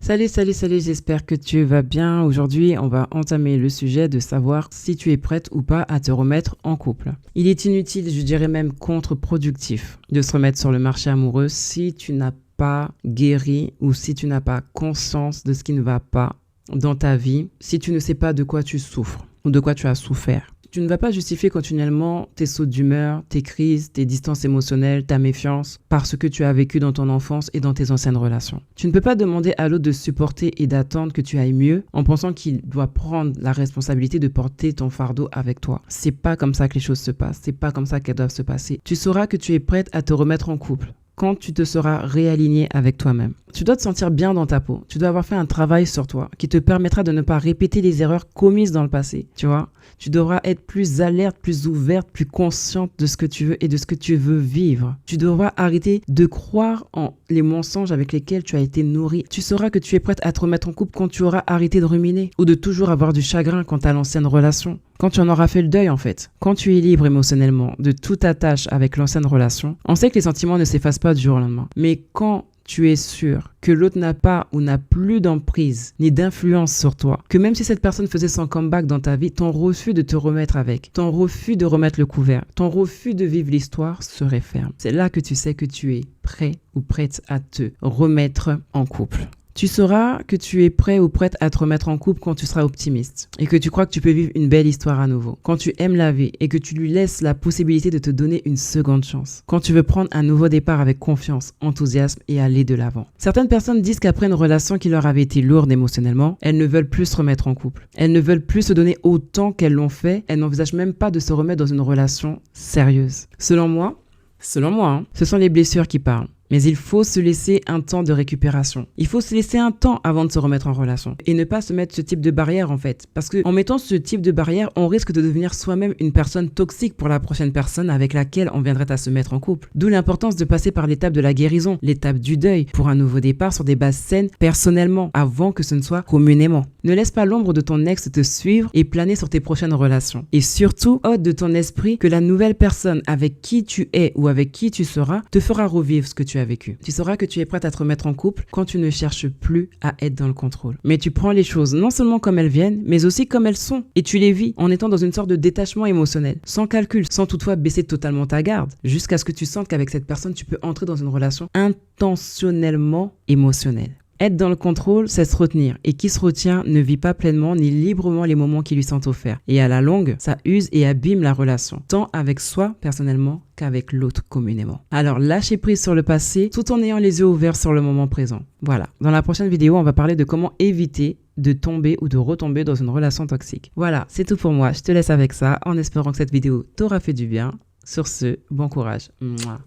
Salut, salut, salut, j'espère que tu vas bien. Aujourd'hui, on va entamer le sujet de savoir si tu es prête ou pas à te remettre en couple. Il est inutile, je dirais même contre-productif, de se remettre sur le marché amoureux si tu n'as pas guéri ou si tu n'as pas conscience de ce qui ne va pas dans ta vie, si tu ne sais pas de quoi tu souffres ou de quoi tu as souffert. Tu ne vas pas justifier continuellement tes sauts d'humeur, tes crises, tes distances émotionnelles, ta méfiance, par ce que tu as vécu dans ton enfance et dans tes anciennes relations. Tu ne peux pas demander à l'autre de supporter et d'attendre que tu ailles mieux en pensant qu'il doit prendre la responsabilité de porter ton fardeau avec toi. C'est pas comme ça que les choses se passent, c'est pas comme ça qu'elles doivent se passer. Tu sauras que tu es prête à te remettre en couple quand tu te seras réaligné avec toi-même. Tu dois te sentir bien dans ta peau. Tu dois avoir fait un travail sur toi qui te permettra de ne pas répéter les erreurs commises dans le passé. Tu vois, tu devras être plus alerte, plus ouverte, plus consciente de ce que tu veux et de ce que tu veux vivre. Tu devras arrêter de croire en les mensonges avec lesquels tu as été nourri. Tu sauras que tu es prête à te remettre en couple quand tu auras arrêté de ruminer ou de toujours avoir du chagrin quant à l'ancienne relation. Quand tu en auras fait le deuil en fait. Quand tu es libre émotionnellement de toute attache avec l'ancienne relation, on sait que les sentiments ne s'effacent pas du jour au lendemain. Mais quand tu es sûr que l'autre n'a pas ou n'a plus d'emprise ni d'influence sur toi, que même si cette personne faisait son comeback dans ta vie, ton refus de te remettre avec, ton refus de remettre le couvert, ton refus de vivre l'histoire serait ferme. C'est là que tu sais que tu es prêt ou prête à te remettre en couple. Tu sauras que tu es prêt ou prête à te remettre en couple quand tu seras optimiste et que tu crois que tu peux vivre une belle histoire à nouveau. Quand tu aimes la vie et que tu lui laisses la possibilité de te donner une seconde chance. Quand tu veux prendre un nouveau départ avec confiance, enthousiasme et aller de l'avant. Certaines personnes disent qu'après une relation qui leur avait été lourde émotionnellement, elles ne veulent plus se remettre en couple. Elles ne veulent plus se donner autant qu'elles l'ont fait. Elles n'envisagent même pas de se remettre dans une relation sérieuse. Selon moi, ce sont les blessures qui parlent. Mais il faut se laisser un temps de récupération. Il faut se laisser un temps avant de se remettre en relation. Et ne pas se mettre ce type de barrière en fait. Parce qu'en mettant ce type de barrière, on risque de devenir soi-même une personne toxique pour la prochaine personne avec laquelle on viendrait à se mettre en couple. D'où l'importance de passer par l'étape de la guérison, l'étape du deuil, pour un nouveau départ sur des bases saines personnellement, avant que ce ne soit communément. Ne laisse pas l'ombre de ton ex te suivre et planer sur tes prochaines relations. Et surtout, ôte de ton esprit que la nouvelle personne avec qui tu es ou avec qui tu seras te fera revivre ce que tu as vécu. Tu sauras que tu es prête à te remettre en couple quand tu ne cherches plus à être dans le contrôle. Mais tu prends les choses non seulement comme elles viennent, mais aussi comme elles sont. Et tu les vis en étant dans une sorte de détachement émotionnel, sans calcul, sans toutefois baisser totalement ta garde, jusqu'à ce que tu sentes qu'avec cette personne, tu peux entrer dans une relation intentionnellement émotionnelle. Être dans le contrôle, c'est se retenir. Et qui se retient ne vit pas pleinement ni librement les moments qui lui sont offerts. Et à la longue, ça use et abîme la relation, tant avec soi personnellement qu'avec l'autre communément. Alors lâchez prise sur le passé tout en ayant les yeux ouverts sur le moment présent. Voilà. Dans la prochaine vidéo, on va parler de comment éviter de tomber ou de retomber dans une relation toxique. Voilà, c'est tout pour moi. Je te laisse avec ça en espérant que cette vidéo t'aura fait du bien. Sur ce, bon courage. Mouah.